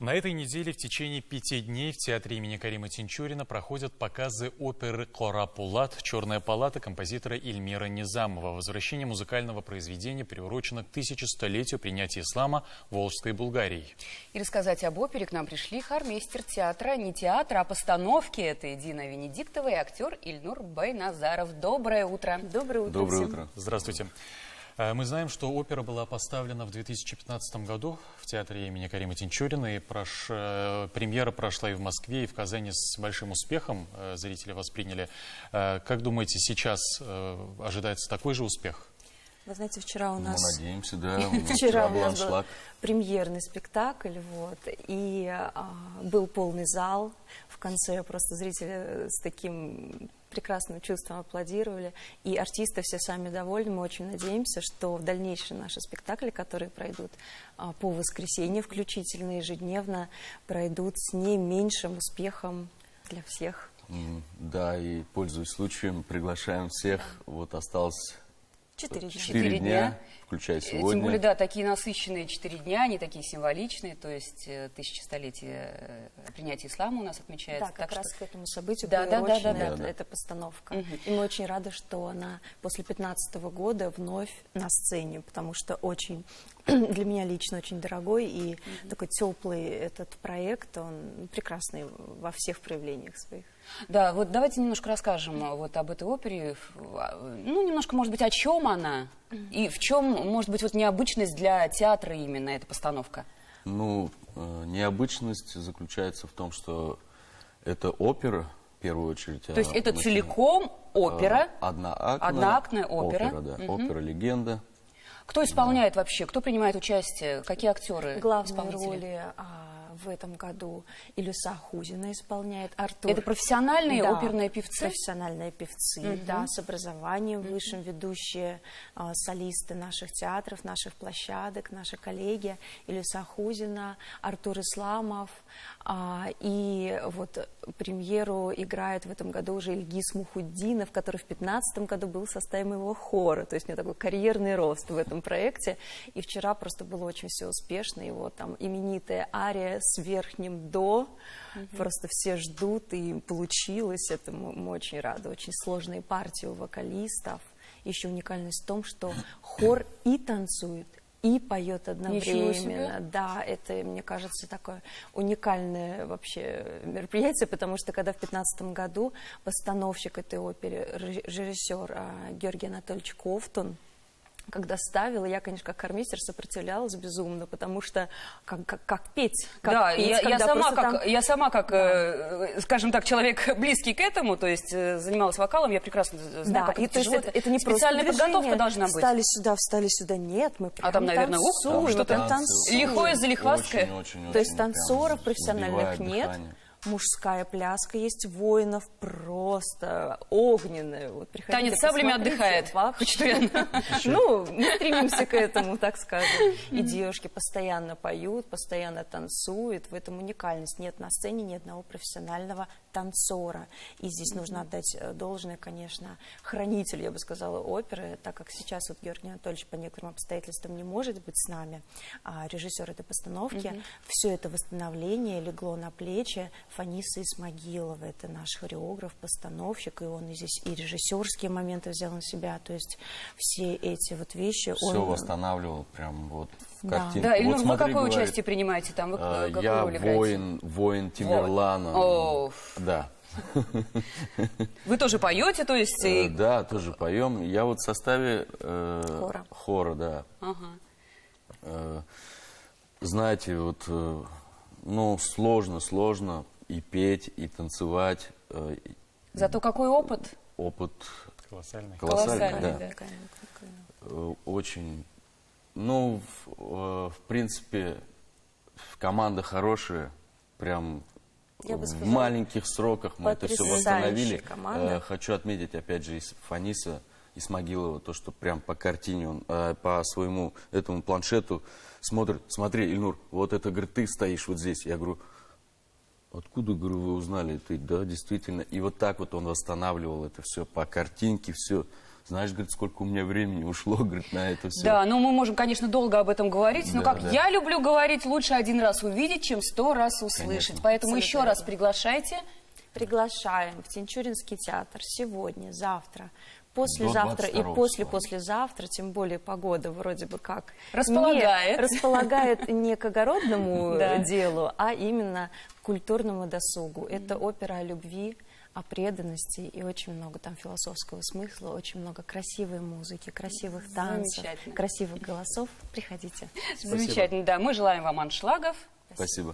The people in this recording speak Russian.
На этой неделе в течение 5 дней в театре имени Карима Тинчурина проходят показы оперы «Кора Пулат. Черная палата» композитора Ильмира Низамова. Возвращение музыкального произведения приурочено к 1100-летию принятия ислама Волжской Булгарией. И рассказать об опере к нам пришли хормейстер театра, не театра, а постановки. Это Дина Венедиктова и актер Ильнур Байназаров. Доброе утро. Доброе утро. Доброе всем. утро. Здравствуйте. Мы знаем, что опера была поставлена в 2015 году в театре имени Карима Тинчурина. И премьера прошла и в Москве, и в Казани с большим успехом. Зрители восприняли. Как думаете, сейчас ожидается такой же успех? Вы знаете, вчера у нас... Мы надеемся, да. Вчера у нас был аншлаг. премьерный спектакль, и был полный зал. В конце просто зрители с таким прекрасным чувством аплодировали. И артисты все сами довольны. Мы очень надеемся, что в дальнейшие наши спектакли, которые пройдут по воскресенье включительно, ежедневно, пройдут с не меньшим успехом для всех. Да, и, пользуясь случаем, приглашаем всех. Вот осталось 4 дня. 4 дня, включая сегодня. Тем более, да, такие насыщенные 4 дня, они такие символичные, то есть 1100-летие принятия ислама у нас отмечается. Да, как раз к этому событию Да, приурочена эта постановка. И мы очень рады, что она после 2015 года вновь на сцене, потому что очень для меня лично очень дорогой и такой теплый этот проект, он прекрасный во всех проявлениях своих. Да, вот давайте немножко расскажем вот об этой опере. Ну, немножко, может быть, о чем она и в чем, может быть, вот необычность для театра именно эта постановка. Ну, необычность заключается в том, что это опера, в первую очередь. То есть это целиком опера? Одноактная опера. Да, опера-легенда. Кто исполняет вообще? Кто принимает участие? Какие актеры? Главные роли в этом году Илюса Хузина исполняет. Артур. Это профессиональные оперные певцы? Профессиональные певцы, да, с образованием высшим, ведущие солисты наших театров, наших площадок, наши коллеги. Илюса Хузина, Артур Исламов. И вот премьеру играет в этом году уже Ильгиз Мухуддинов, который в 2015 году был в составе моего хора. То есть у него такой карьерный рост в этом проекте. И вчера просто было очень все успешно. Его там именитая ария с верхним до. Просто все ждут, и получилось. Это мы очень рады. Очень сложные партии у вокалистов. Еще уникальность в том, что хор и танцует, и поет одновременно. Да, это, мне кажется, такое уникальное вообще мероприятие, потому что когда в 2015 году постановщик этой оперы, режиссер Георгий Анатольевич Ковтун, когда ставила, я, конечно, как хормейстер сопротивлялась безумно, потому что как петь? Да, петь, я сама как скажем так, человек близкий к этому, то есть занималась вокалом, я прекрасно знаю, как и это тяжело. Это не специальная просто подготовка должна быть. Встали сюда, нет, мы прям там, наверное, танцуем, что-то танцуем. лихое, залихвастское. То есть танцоров профессиональных нет. Мужская пляска есть, воинов просто огненная. Вот, Танец с саблями отдыхает. Ну, мы стремимся к этому, так скажем. И девушки постоянно поют, постоянно танцуют. В этом уникальность. Нет на сцене ни одного профессионального танцора. И здесь нужно отдать должное, конечно, хранителю, я бы сказала, оперы, так как сейчас вот Георгий Анатольевич по некоторым обстоятельствам не может быть с нами, режиссер этой постановки. Все это восстановление легло на плечи Фанисы Исмагилова. Это наш хореограф, постановщик, и он и здесь и режиссерские моменты взял на себя. То есть все эти вот вещи все восстанавливал прям вот в картинке. Да, Ильнур, вот, вы какое участие принимаете там? Вы какую я роль играете? воин Тимерлана. Да. Вы тоже поете, то есть? Да, тоже поем. Я вот в составе хора, да. Знаете, вот, ну, сложно и петь, и танцевать. Зато какой опыт? Опыт Колоссальный. Колоссальный, да. Очень. Ну, в принципе, команда хорошая, прям в маленьких сроках мы это все восстановили. Хочу отметить, опять же, Фаниса Исмагилова, то, что прям по картине, он по своему этому планшету смотрит: смотри, Ильнур, вот это, говорит, ты стоишь вот здесь. Я говорю: откуда, говорю, вы узнали? Ты, да, действительно. И вот так вот он восстанавливал это все по картинке, все знаешь, говорит, сколько у меня времени ушло, говорит, на это все. Да, ну мы можем, конечно, долго об этом говорить, но Да, как да. я люблю говорить, лучше один раз увидеть, чем 100 раз услышать. Конечно. Поэтому Абсолютно еще раз верно. приглашайте. Приглашаем в Тинчуринский театр сегодня, завтра, послезавтра и 22-го послезавтра, тем более погода вроде бы как Располагает. располагает не к огородному Да. делу, а именно к культурному досугу. Это опера о любви, о преданности, и очень много там философского смысла, очень много красивой музыки, красивых танцев, Замечательно. красивых голосов. Приходите. Замечательно, да. Мы желаем вам аншлагов. Спасибо.